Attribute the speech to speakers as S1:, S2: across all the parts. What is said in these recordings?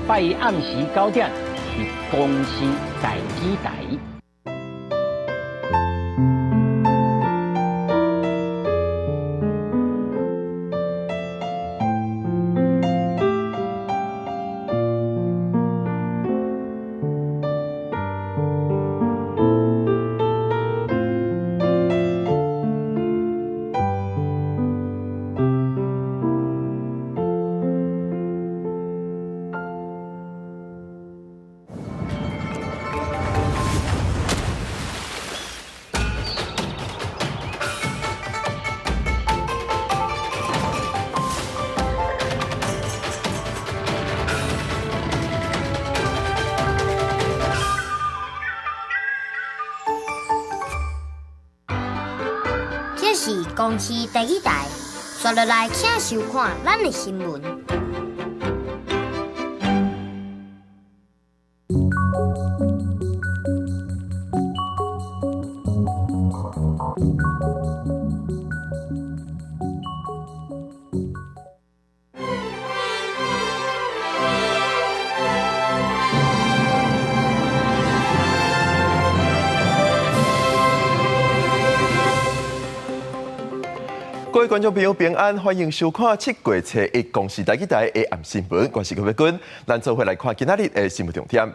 S1: 拜一暗时9点，是公司代机台。
S2: 这是公司第一台，刷落来请收看咱的新闻。
S3: 各位观众朋友平安，欢迎收看7月初1公视台的暗新闻，我是柯伟君，咱做伙来看今仔日的新闻重点。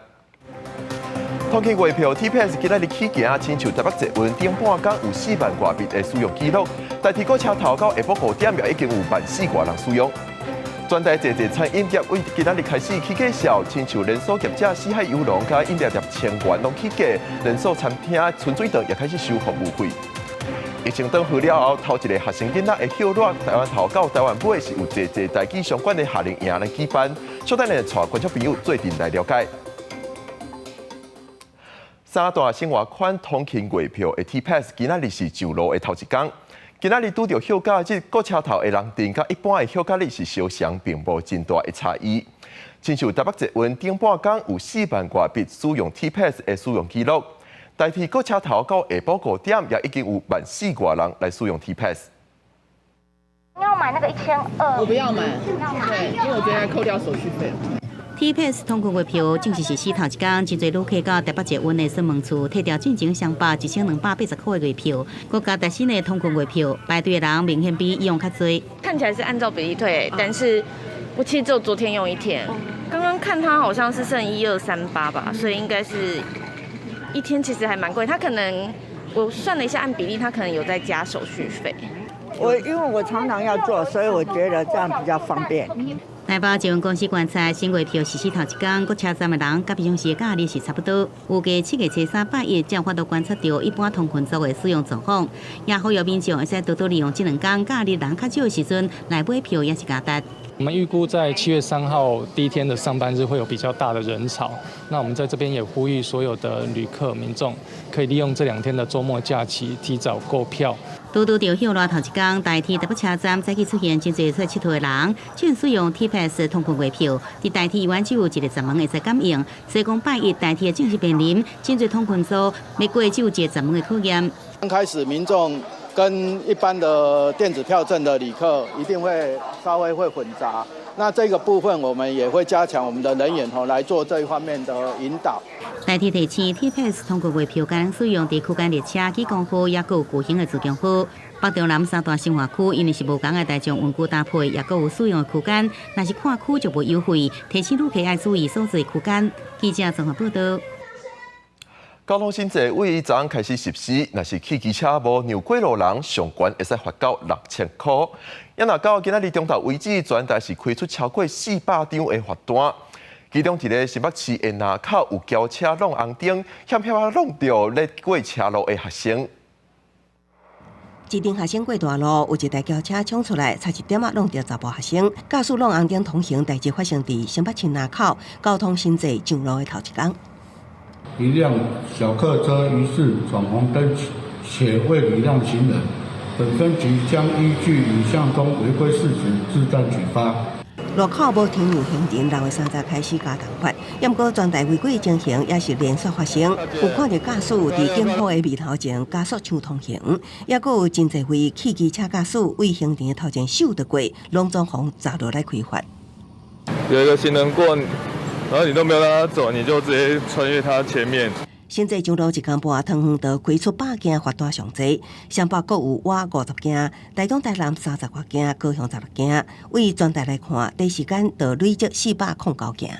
S3: 通勤月票 TPS 今仔日起行，亲像台北捷运顶半天有4万多笔的使用记录，代替过车头到下晡5点也已经有14000多人使用。全台侪餐饮业为今仔日开始起价销，亲像连锁业者四海游龙甲饮料店千元拢起价，连锁餐厅春水堂也开始收服务费。疫情转去了后，头一个学生囡仔会休热，台湾头到台湾尾是有侪代际相关的夏令营来举办，小等下带观众朋友做阵来了解。三大生活款通勤月票的 TPS 今仔日是上路的头一天，今仔日拄到休假日，各车头的人阵甲一般的休假日是相像，并无真大的差异。亲像台北捷运顶半天有4万多笔使用 TPS 的使用记录。代替各车头到下晡5点，也已经有14000多人来使用 TPS。
S4: 你要买那个1200？
S5: 我不要买，对，因为我觉得要扣掉手续费。
S6: TPS 通勤月票正式实施头一天，真侪旅客到台北捷运的询问处摕到进前上百1280块的月票，国家最新的通勤月票排队的人明显比以往较多。
S7: 看起来是按照比例退，但是我其实只有昨天用1天，刚刚看它好像是剩1238吧，所以应该是。1天其实还蛮贵，他可能我算了一下，按比例他可能有在加手续费。
S8: 因为我常常要做，所以我觉得这样比较方便。
S6: 台北捷运公司观察，新月票实施头一天，各车站的人甲平常时的假日是差不多。有计7月初300亿，才有法度观察到一般通勤族的使用状况，也呼吁民众会使多多利用这2天假日人较少的时阵来买票，也是加值。
S9: 我们预估在7月3号第一天的上班日会有比较大的人潮，那我们在这边也呼吁所有的旅客民众可以利用这2天的周末假期提早购票。
S6: 拄到休热头一天，代替台北车站早起出现真侪出佚佗的人，只使用 TPS 通勤月票，伫代替原只有一个闸门会使感应，西讲拜一代替的正式面临真侪通勤族每过只有一个闸门的考验。
S10: 刚开始民众跟一般的电子票证的旅客一定会稍微会混杂，那这个部分我们也会加强我们的人员来做这一方面的引导。
S6: 代替提醒 TPS 通勤月票才能使用伫区间列车、机公区，也有巨型的自强区。北中南三大生活区因为是无同的大众运具搭配，也有使用的区间，若是跨区就无优惠，提醒旅客爱注意所在区间。记者综合报道。
S3: 交通新制为昨暗开始实施，若是汽机车无让过路人上悬会使罚到6000块。也若到今仔日中昼为止，全台是开出超过400张的罚单。其中一个新北市的南口有轿车弄红灯，险弄到咧过车路的学生。
S11: 一名学生过大路，有一台轿车冲出来，差一点弄到查甫学生。驾驶弄红灯通行代志发生伫新北市南口交通新制上路的头一天。
S12: 一辆小客车疑似闯红灯且未礼让行人，本分局将依据影像中违规事实自证举发。
S11: 路口无停留行人，6月3日开始加重罚。不过全台违规情形也是连续发生，有看到驾驶伫警方的面头前加速抢通行，也佫有真侪位汽机车驾驶为行人的头前秀得过，拢总红砸落来开罚。
S13: 有一个行人过然后你都没有让他走，你就直接穿越他前面。
S11: 现在上路一天半，汤圆就开出100件，发大上济。湘北各有我50件，台中、台南30多件，高雄16件。为全台来看，第时间就累积409件。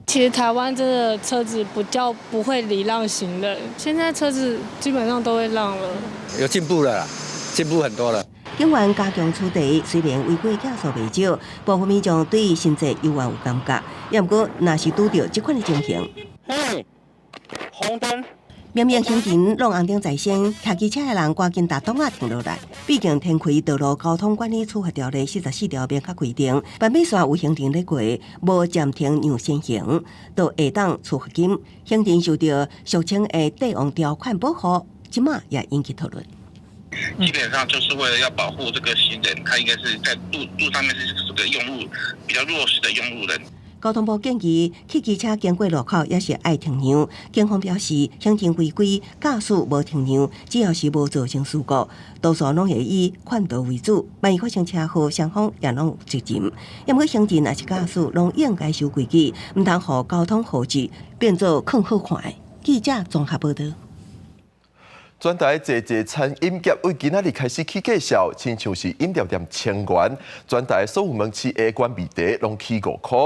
S14: 其实台湾真的车子不会礼让行人，现在车子基本上都会让了，
S15: 有进步了啦，进步很多了。
S11: 警员加强处理，虽然违规驾数未少，部分民众对新制犹原有感觉，也毋过若是拄到这款的情形，
S15: 红灯。
S11: 明明行人拢红灯在先，骑机车的人赶紧打档啊停落来。毕竟天开道路交通管理处罚条例44条明确规定，万米线有行人咧过，无暂停让先行，都会当处罚金。行人受到俗称的帝王条款保护，即马也引起讨论。
S16: 基本上就是为了要保护这个行人，他应该是在路上面是这个用路比较弱势的用路人。
S11: 交通部建议，汽机车经过路口也是爱停让。警方表示，行程违规、驾驶无停让，只要是无造成事故，多数拢会以劝导为主。万一发生车祸，双方也拢有责任。因为行人也是驾驶，拢应该守规矩，唔通互交通护制变做更好看的。记者综合报道。
S3: 全台济餐饮业为今仔日开始起介绍，亲像是饮料店千元，全台所有门市 A 关味茶拢起5块。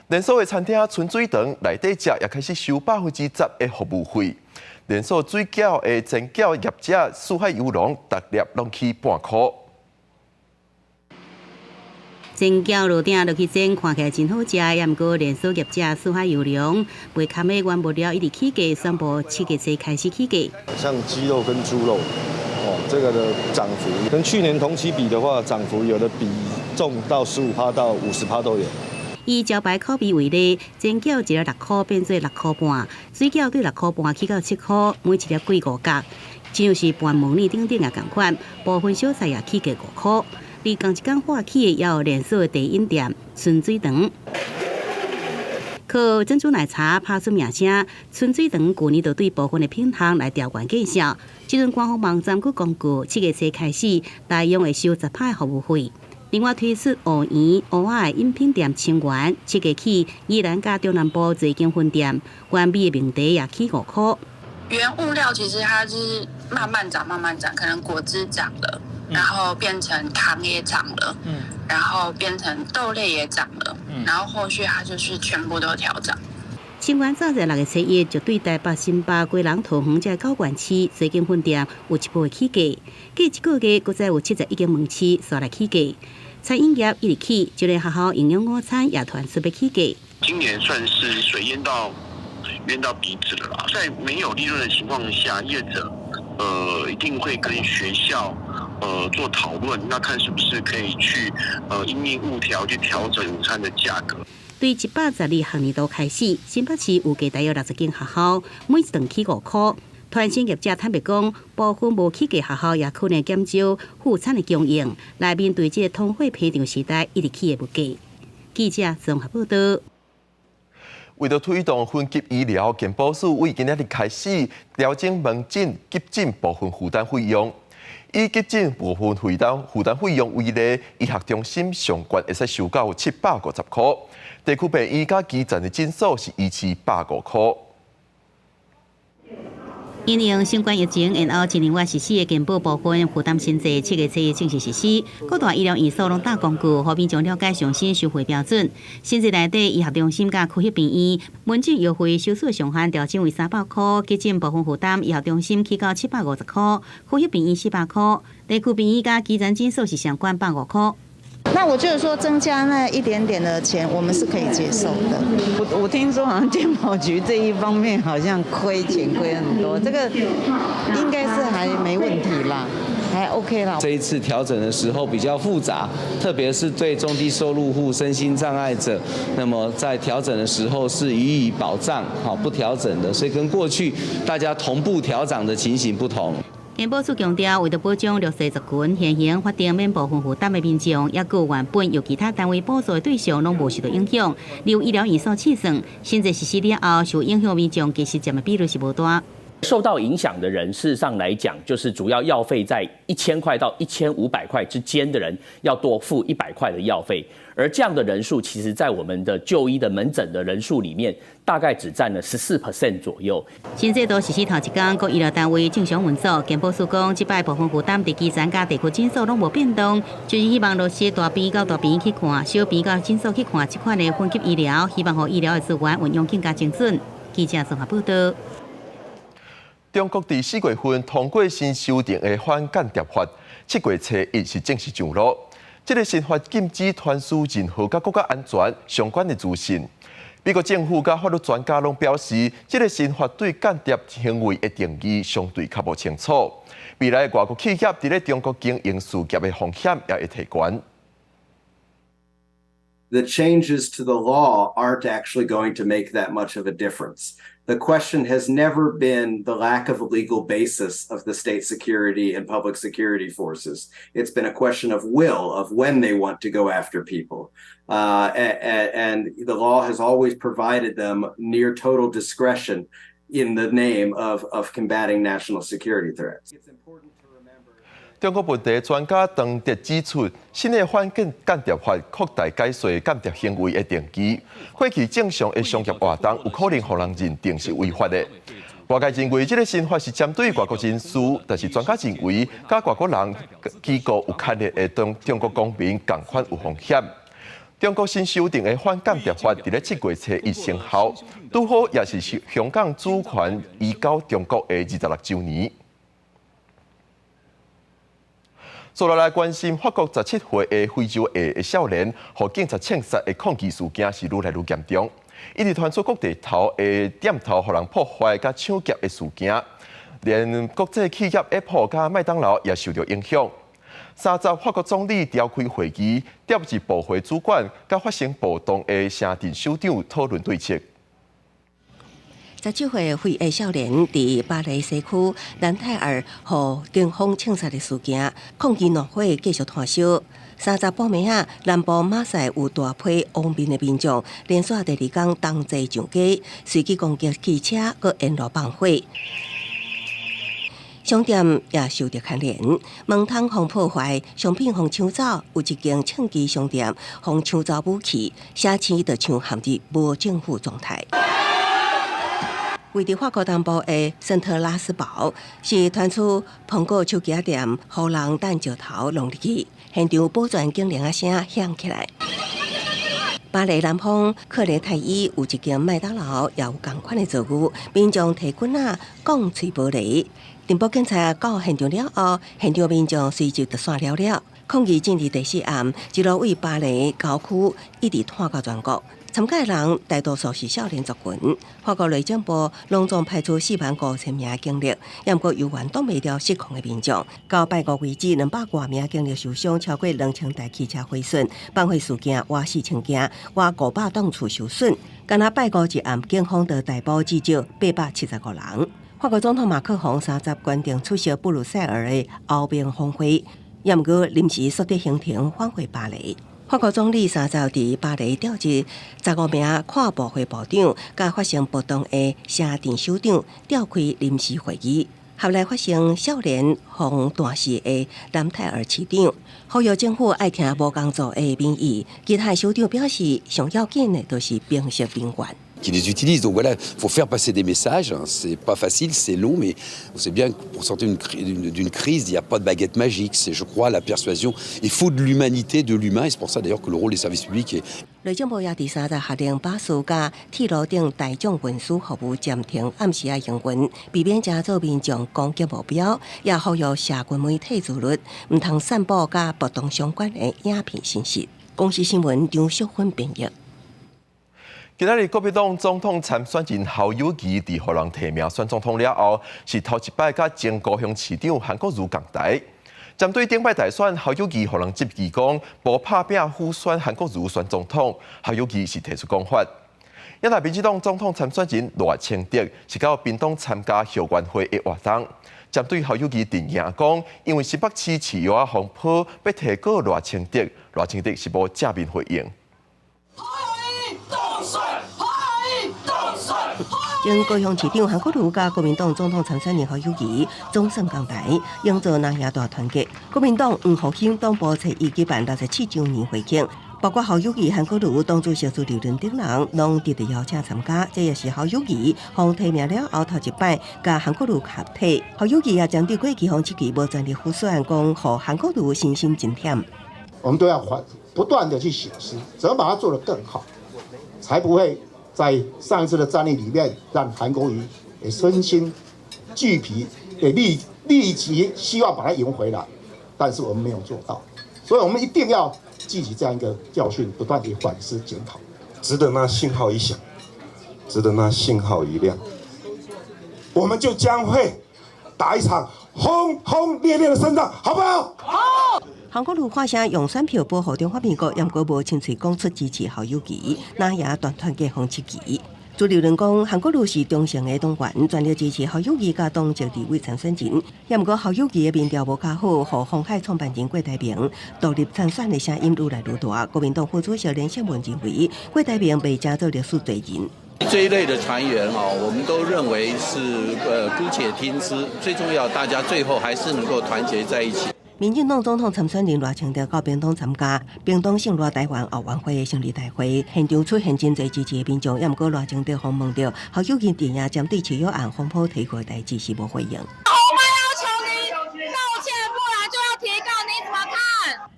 S3: 连锁的餐厅春水堂内底食也开始收10%的服务费。连锁水饺的煎饺业者四海游龙，逐粒拢起半块。
S6: 煎饺路顶落去煎，看起来真好食，也毋过连锁业者四海游龙卖砍的原物料一直起价，宣布7月1开始起价。
S17: 像鸡肉跟猪肉，这个的涨幅跟去年同期比的话，涨幅有的比重到15%到50%都有。
S6: 以招牌口味为例，煎饺一粒6块变做6块半，水饺对6块半起到7块，每一粒贵5角。只要是半毛面顶顶也同款，部分小菜也起价5块。离同一天发起的也有连锁的茶饮店春水堂，靠珍珠奶茶拍出名声。春水堂去年就对部分的品项来调悬介绍，即阵官方网站去公告7月1开始，大约会收10%的服务费。另外推出芋圆、蚵仔的饮品店千元，7月起宜兰甲中南部最间分店，原味的名茶也起5块。
S18: 原物料其实它是慢慢涨，可能果汁涨了，然后变成糖也涨了，然后变成豆类也涨了，然后后续它就是全部都调涨。
S6: 千元早在6月1日就对台北、新北、基隆、桃园这高原区最间分店有一波起价，过一个月，搁再有71间门市煞来起价。餐饮业一日起，就连学校营养午餐也团准备起价。
S16: 今年算是水淹到鼻子了啦，在没有利润的情况下，业者一定会跟学校做讨论，那看是不是可以去因应物条去调整午餐的价格。
S6: 对112学年度开始，新北市有计大约60间学校，每一顿起5块。团膳业者坦白讲，部分无起价学校也可能减少副餐的供应，来面对这个通货膨胀时代一直起的物价。记者综合报道。
S3: 为了推动分级医疗，健保署为今日开始调整门诊急诊部分负担费用。以急诊部分负担费用为例，医学中心上悬会使收到750块，地区病院甲基层的诊所是以150块。
S6: 因应新冠疫情，然后今年实施的健保部分负担新制7月1日正式实施，各大医疗院所拢打广告，互民众了解上新收费标准。新制内底医学中心甲区域病院门诊优惠收数上限调整为300块，急诊部分负担医学中心起到750块，区域病院400块，地区病院甲基层诊所是上管150块。
S19: 那我就是说，增加那一点点的钱，我们是可以接受的。
S20: 我听说好像健保局这一方面好像亏钱亏很多，这个应该是还没问题啦，还 OK 啦。
S21: 这一次调整的时候比较复杂，特别是对中低收入户、身心障碍者，那么在调整的时候是予以保障，不调整的，所以跟过去大家同步调涨的情形不同。
S6: 健保署强调，为了保障弱势族群，现行法定免部分负担的民众，也有原本由其他单位补助的对象，拢无受到影响。例如医疗院所试算，新制实施了后，受影响民众其实占的比率是无大。
S1: 受到影响的人，事实上来讲，就是主要药费在1000块到1500块之间的人，要多付100块的药费。而这样的人数，其实在我们的就医的门诊的人数里面，大概只占了14% 左右。
S6: 新制度实施头一天，各医疗单位正常运作。健保署讲，这摆部分负担地基3家地区诊所拢无变动，就是希望落实大病到大病院去看，小病到诊所去看这款的分级医疗，希望让医疗的资源运用更加精准。记者综合报道。
S3: 中国伫4月份通过新修订的反间谍法，7月初1是正式上路。这个新法禁止传输任何甲国家安全相关的资讯。美国政府甲法律专家拢表示，这个新法对间谍行为的定义相对较无清楚。未来外国企业伫咧中国经营事业的风险也会提悬。
S22: The changes to the law aren't actually going to make that much of a difference. The question has never been the lack of a legal basis of the state security and public security forces. It's been a question of will, of when they want to go after people. And the law has always provided them near total discretion in the name of combating national security threats.
S3: 中国问题专家唐迪指出，新的反间谍法扩大解释间谍行为的定义，过去正常的商业活动有可能让人认定是违法的。外界认为这个新法是针对外国人士，但是专家认为，甲外国人机构有牵连的中国公民同款有风险。中国新修订的反间谍法伫咧7月初1生效，拄好也是香港主权移交中国的26周年。接落来关心法国17岁的非洲裔的少年，和警察枪杀的抗议事件是愈来愈严重，一直传出各地头的店头互人破坏甲抢劫的事件，连国际企业 Apple 甲麦当劳也受到影响。30法国总理召开会议，调集部会主管甲发生暴动的城镇首长讨论对策。
S11: 17岁非裔少年伫巴黎西区南泰尔和警方枪杀的事件，抗议怒火继续燃烧。30报暝啊，南部马赛有大批亡命的民众，连续第2天同齐上街，随机攻击汽车，佮沿路放火。商店也受到牵连，门窗互破坏，商品互抢走，有一间枪击商店互抢走武器，社区就像陷入无政府状态。位伫法国东部的圣特拉斯堡，是传出苹果手机店互人弹石头弄入去，现场保全警铃声响起来。巴黎南方克雷泰伊有一间麦当劳，也有同款的遭遇，民众提棍仔讲吹玻璃。电报警察到现场了后，现场民众随即就散了。抗议进入第4暗，一路为巴黎郊区一直拖到全国。参加的人大多数是少年族群。法国内政部隆重派出45000名警力，也不过犹原挡袂了失控的民众。到拜五为止，200多名警力受伤，超过2000台汽车毁损。放火事件挖4000件，挖500栋厝受损。干那拜五一暗，警方就逮捕至少875人。法国总统马克宏30决定出席布鲁塞尔的欧盟峰会，也不过临时缩短行程返回巴黎。法国总理30伫巴黎调集15名跨部会部长，甲发生暴动的城镇首长召开临时会议，后来发生少年红大事的南泰尔市长，呼吁政府爱听无工作的民意。其他首长表示，上要紧的就是平息兵源。
S23: Qui les utilisent. Donc voilà, il faut faire passer des messages. C'est pas facile, c'est long, mais on sait bien que pour sortir d'une crise, il n'y a pas de baguette magique. C'est, je crois, la persuasion. Il faut de l'humanité, de l'humain, et c'est pour ça d'ailleurs que le rôle des services publics est.
S11: 内政部也第30下令巴士甲铁路等大众运输服务暂停暗时啊营运，避免加做民众攻击目标，也呼吁社群媒体自律，唔通散布甲暴动相关的影片信息。公司新闻张淑芬编译。
S3: 今日国民党总统参选人侯友宜伫互人提名选总统了后，是头一摆甲前高雄市长韩国瑜共台。针对顶摆大选，侯友宜互人质疑讲无拍拼辅选韩国瑜选总统，侯友宜是提出讲法。也来民进党总统参选人赖清德是到屏东参加校园会的活动，针对侯友宜定言讲，因为新北市市药啊风波要提告赖清德，赖清德是无正面回应。
S11: 经高雄市长韩国瑜甲国民党总统参选人侯友宜总算交代，营造南亚大团结。国民党黄复兴党部在伊举办67周年会庆。包括侯友宜、韩国瑜党主席朱立伦等人，拢直直邀请参加。这也是侯友宜获提名了后头一摆，甲韩国瑜合体。侯友宜也将对过去7期无专利护选讲，互韩国瑜信心增添。
S2: 我们都要不断的去省思，怎么把它做得更好，才不会在上一次的战役里面让韩国瑜也身心俱疲，也立即希望把它赢回来，但是我们没有做到，所以我们一定要记起这样一个教训，不断地反思检讨。
S4: 值得那信号一响，值得那信号一亮，
S2: 我们就将会打一场轰轰烈烈的胜仗，好不好？好。
S11: 韩国瑜发声用选票保护中华民国，也过无清脆讲出支持侯友宜，那也大团结红旗旗。朱立伦讲，韩国瑜是忠诚的党员，全力支持侯友宜甲党籍地位参选人。也毋过侯友宜的民调无较好，互鸿海创办人郭台铭独立参选的声音愈来愈大。国民党副主席连胜文认为，郭台铭被加做历史罪人。
S5: 这一类的传言我们都认为是姑且听之，最重要，大家最后还是能够团结在一起。
S11: 民进党总统参选人赖清德到屏东参加屏东省赖台湾奥运会的胜利大会，现场出现真侪支持的民众，也毋过赖清德访问到侯友宜电影针对七友案风波提过的代志是无回应。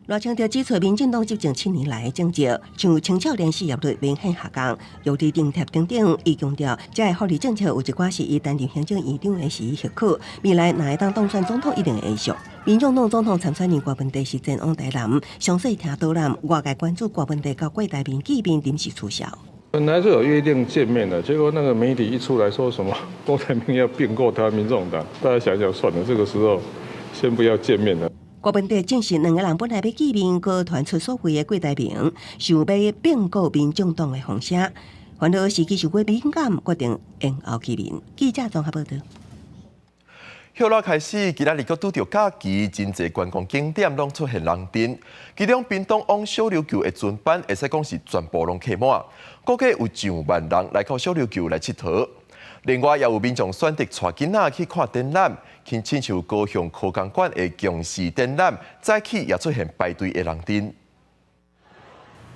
S11: 赖清德指出，民进党执政7年来政绩，像青少年失业率明显下降，尤其顶贴等等。伊强调，这个福利政策有一寡是伊担任行政院长的时许可，未来若会当当选总统一定会延续。民众党总统参选人郭文地是前往台南，详细听导览，外界关注郭文地甲郭台铭见面临时取消。
S13: 本来是有约定见面的，结果那个媒体一出来说什么郭台铭要并购他民众党，大家想想算了，这个时候先不要见面了。
S11: 郭文地证实，两个人本来要见面，可传出所谓的郭台铭想要并购民众党的风声，反而时机受过敏感，决定延后见面。记者综合报道。
S3: 后来开始，今仔日佫拄着假期，真侪观光景点拢出现人阵，其中屏东往小琉球的船班，会使讲是全部拢客满，估计有上万人来到小琉球来佚佗。另外，也有民众选择带囡仔去看展览，亲像高雄科工馆的强势展览，早起也出现排队的人阵。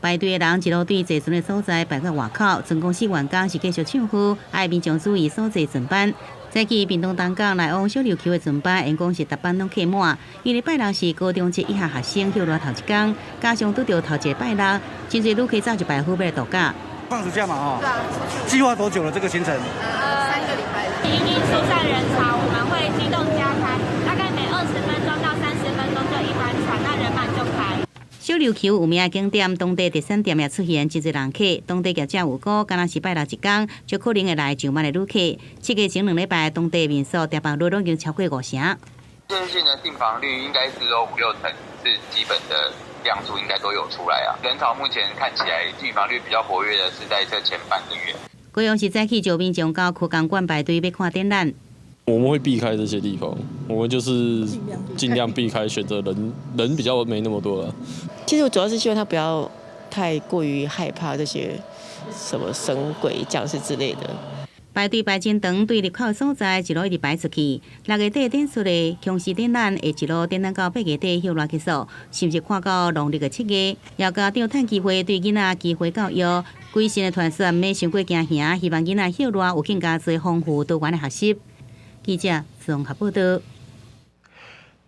S6: 排队的人一路对坐船的所在排到外口，船公司员工是继续唱呼，爱民众注意所在船班。早起屏东东港来往小琉球的船班，因讲是逐班拢客满。因礼拜六是高中职以下学生休热头一天，加上拄到头一拜六，真侪旅客早就排赴要来度假。
S24: 放暑假嘛，计划多久了？这个行程？3
S25: 个礼拜了。因疏散人潮，我们会机动加餐，大概每20分钟到30分钟就一班船，那人满就开。
S6: 小琉球有名的景点，当地第3店也出现真侪人客。当地业者有讲，敢若是拜六一天，就可能会来上万的旅客。7月前2礼拜，当地民宿订房率已经超过50成。
S26: 最近的订房率应该是有5-6成，是基本的量数应该都有出来啊。人潮目前看起来订房率比较活跃的是在这前半个月。
S6: 高雄市早起就民众到科工馆排队要看展览。
S27: 我们会避开这些地方，我们就是尽量避开，选择人比较没那么多了。
S28: 其实我主要是希望他不要太过于害怕这些什么神鬼将士之类的。
S6: 排队排真长，对入口的所在一路一直排出去。6月底展出的强势展览会一路展览到8月底休热结束，甚至看到农历的7月。要家长趁机会对囡仔机会教育，规身的团选免伤过惊吓，希望囡仔休热有更加多丰富多元的学习。记者综合报道。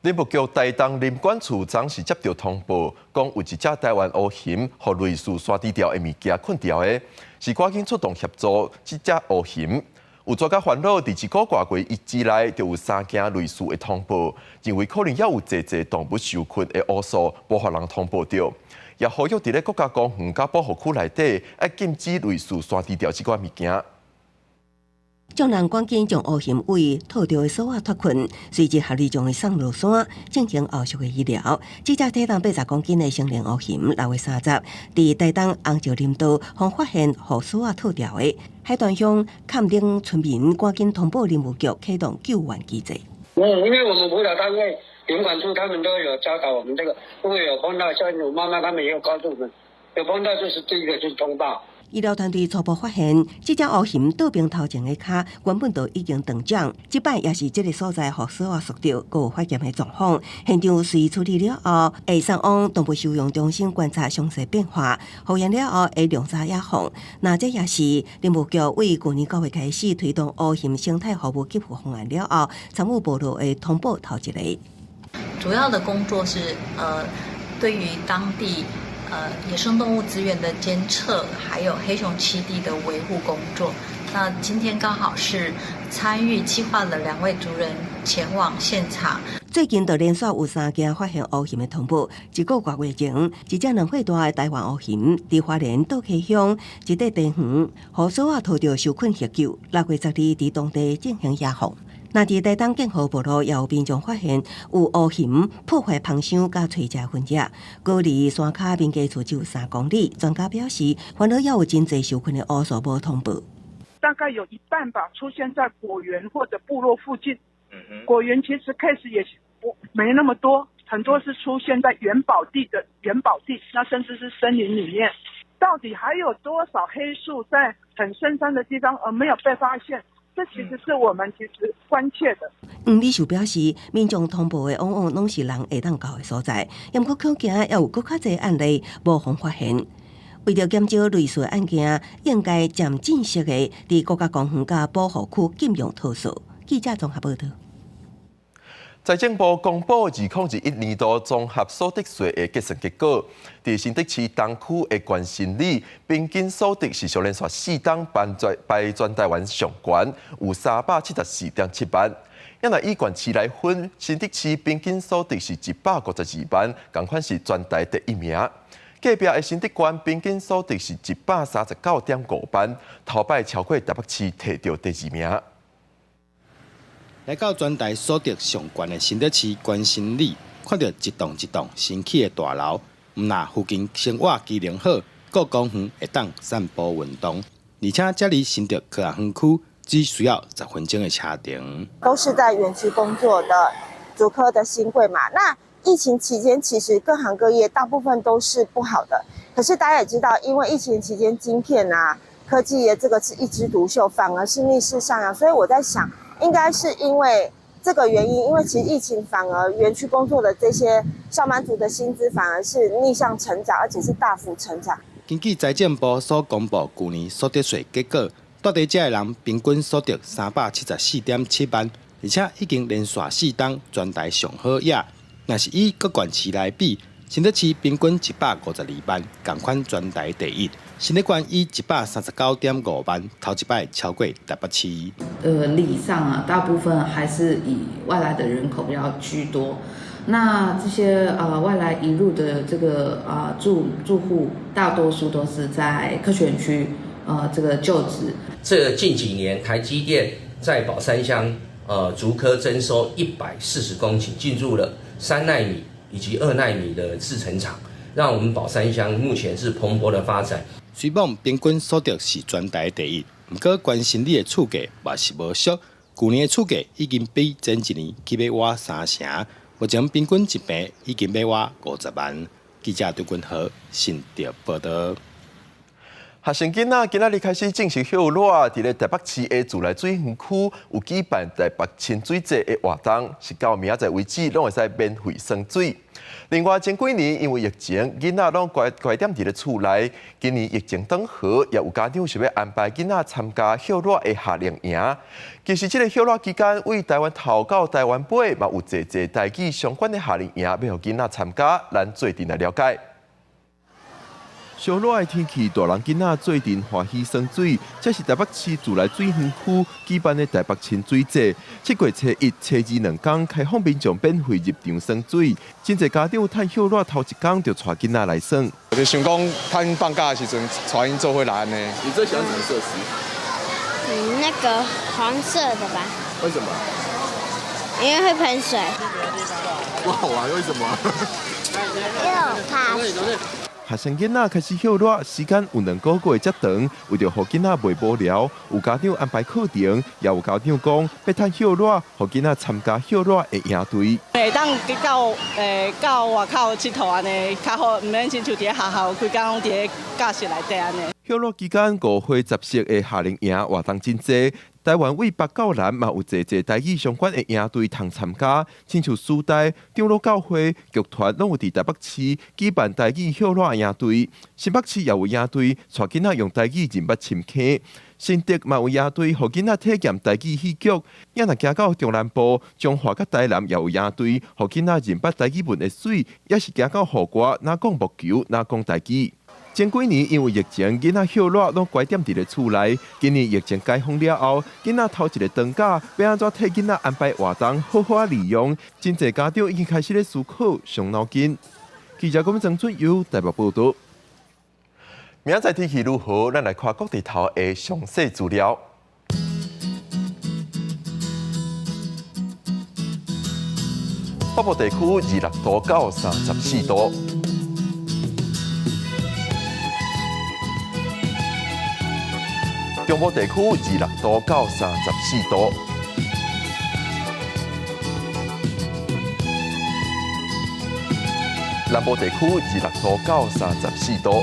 S3: 林务局台东林管处长是接到通报，讲有一只台湾乌熊，互类似山猪条的物件困掉的，是赶紧出动协助这只乌熊。有专家烦恼，伫一个月以之内就有3件类似的通报，认为可能也有侪动物受困的乌素无互人通报到，也呼吁伫咧国家公园甲保护区内底，要禁止类似山猪条这款物件。
S11: 众人赶紧将乌熊为套着的锁脱困，随即合力将伊送落山，进行后续的医疗。这只体重80公斤的成年乌熊，6月30日，伫台东红石林道，方发现互锁套掉的。海端乡坎顶村民赶紧通报林务局，启动救援机制。
S29: 因为我们辅导单位、林管处他们都有教导我们这个，如果有碰到像有妈妈他们也有告诉我们，有碰到就是第一个就是通报。
S11: 医疗团队初步发现，这只乌熊倒病头前的脚原本就已经断掌，这摆也是这个所在获小可属着，还有发炎的状况。现场随处理了后，会送往动物收容中心观察详细变化，复原了后会量查野放。那这也是林务局为去年9月开始推动乌熊生态服务给付方案了后，参与部落的通报头一个。
S7: 主要的工作是对于当地野生动物资源的监测，还有黑熊栖地的维护工作。那今天刚好是参与计划的2位族人前往现场。
S11: 最近就连续有3件发现乌熊的通报。一个月前，一只2岁大的台湾乌熊伫花莲倒溪乡一块地园，互小可拖着受困获救。6月12日伫当地进行野放。那伫台东建和部落，也有民众发现有乌熊破坏芳香甲炊食分野，隔离山骹民家处只有3公里。专家表示，反而也有真侪受困的乌所无通报。
S8: 大概有一半吧，出现在果园或者部落附近。果园其实 case 也没那么多，很多是出现在原保地，那甚至是森林里面。到底还有多少黑树在很深山的地方而没有被发现？这其实是我们其实关切的。
S11: 黄理事表示，民众通报的往往拢是人会当到的所在，不过恐惊也有更较侪案例无法发现。为了减少类似的案件，应该渐进式的伫国家公园甲保护区禁用投诉。记者综合报道。
S3: 财政部公布2021年度综合所得税的计算结果，伫新德市东区的关新里，平均所得是小连续4档排全台湾上悬，有374.7万。也若以县市来分，新德市平均所得是152万，同款是全台第1名。隔壁的新德县平均所得是139.5万，头摆超过台北市，摕到第2名。
S9: 来到全台所得上悬的新德市关新里，看到一栋一栋新起的大楼，毋那附近生活机能好，各公园会当散步运动，而且这里新德科学园区只需要10分钟的车程。
S10: 都是在园区工作的竹科的新贵嘛，那疫情期间其实各行各业大部分都是不好的，可是大家也知道，因为疫情期间晶片啊、科技业这个是一枝独秀，反而是逆势上扬，所以我在想。应该是因为这个原因，因为其实疫情反而园区工作的这些上班族的薪资反而是逆向成长，而且是大幅成长。
S9: 根据财政部所公布去年所得税结果，住在这的人平均所得374.7万，而且已经连续4档全台上好野。若是以各县市来比，新德市平均152万，同款全台第1。新德县以139.5万，头一摆超过台北市。
S12: 里上啊，大部分还是以外来的人口比较居多。那这些外来移入的这个住户，大多数都是在科学园区这个就职。
S14: 这近几年，台积电在宝山乡竹科征收140公顷，进入了3奈米以及2奈米的制程厂，让我们宝山乡目前是蓬勃的发展。
S9: 虽望平均所得是全台第1，不过关心你的厝价也是无俗。去年的厝价已经比前一年起要挖3成，目前平均一平已经要挖50万。记者对君豪新德报道。
S3: 学生囡仔今仔日开始正式休热，伫咧台北市的自来水园区有举办台北亲水节的活动，是到明仔载为止，拢会使免费送水。另外，前几年因为疫情，囡仔拢乖点伫咧厝内。今年疫情转好，也有家长想要安排囡仔参加休热的夏令营。其实，这个休热期间，为台湾头到台湾尾，嘛有侪台语相关的夏令营，要互囡仔参加，咱做阵来了解。上热的天气，大人囡仔做阵欢喜送水，这是台北市自来水园区举办的台北亲水节。7月初1、初22天开放民众免费入场送水，真侪家长趁休热头1天就带囡仔来送。
S15: 我就想讲，趁放假的时阵带因做伙来呢。
S3: 你最喜欢什么设施？
S17: 那个黄色的吧。
S3: 为什么？
S17: 因为会喷水。
S3: 不好玩，为什么？
S17: 因为我怕水。
S3: 学生囡仔开始休热，时间有2个月才长，为着互囡仔袂无聊，有家长安排课程，也有家长讲要趁休热，互囡仔参加休热的营队。
S1: 会当到外口佚佗安尼，较好，唔免亲像伫咧学校规工拢伫咧教室内底安尼。
S3: 休热期间，5花10色的夏令营活动真多。台湾为北到南嘛有侪台语相关的营队通参加，亲像师大、长老教会、剧团拢有伫台北市举办台语休热营队，新北市也有营队，带囡仔用台语认捌深坑。新竹嘛有营队，互囡仔体验台语戏剧。也若行到中南部，彰化甲台南也有营队，互囡仔认捌台语文的水，也是行到户外，哪讲木球，哪讲台语。前几年因为疫情，囡仔休热拢乖点伫咧厝内。今年疫情解封了后，囡仔头一个长假，要安怎替囡仔安排活动，好好利用？真侪家长已经开始咧思考，伤脑筋。记者郭曾春由台北报道。明仔天气如何？咱来看各地头的详细资料。北部地区26度到34度。中部地区26度到34度，南部地区26度到34度，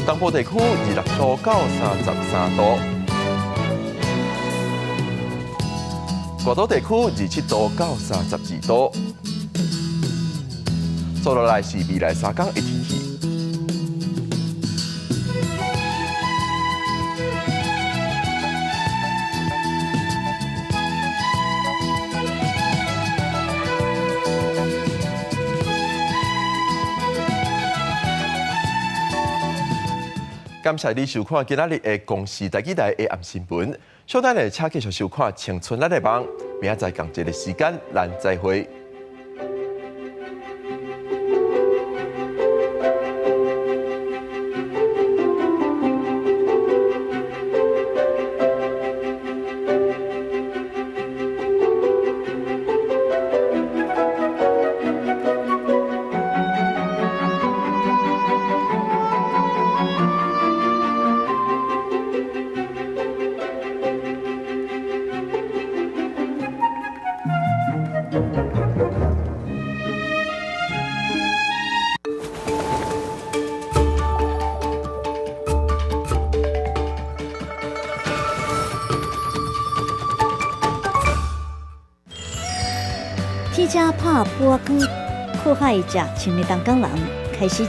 S3: 东部地区26度到33度，大岛地区27度到32度。接落来是未来3天的天气。感谢你收看今仔日的公视台语台的暗新闻。稍等下，请继续收看《青春咱的梦》，明仔载同一个时间，咱再会。
S4: 天家拍波光，酷海食青的东港人开始。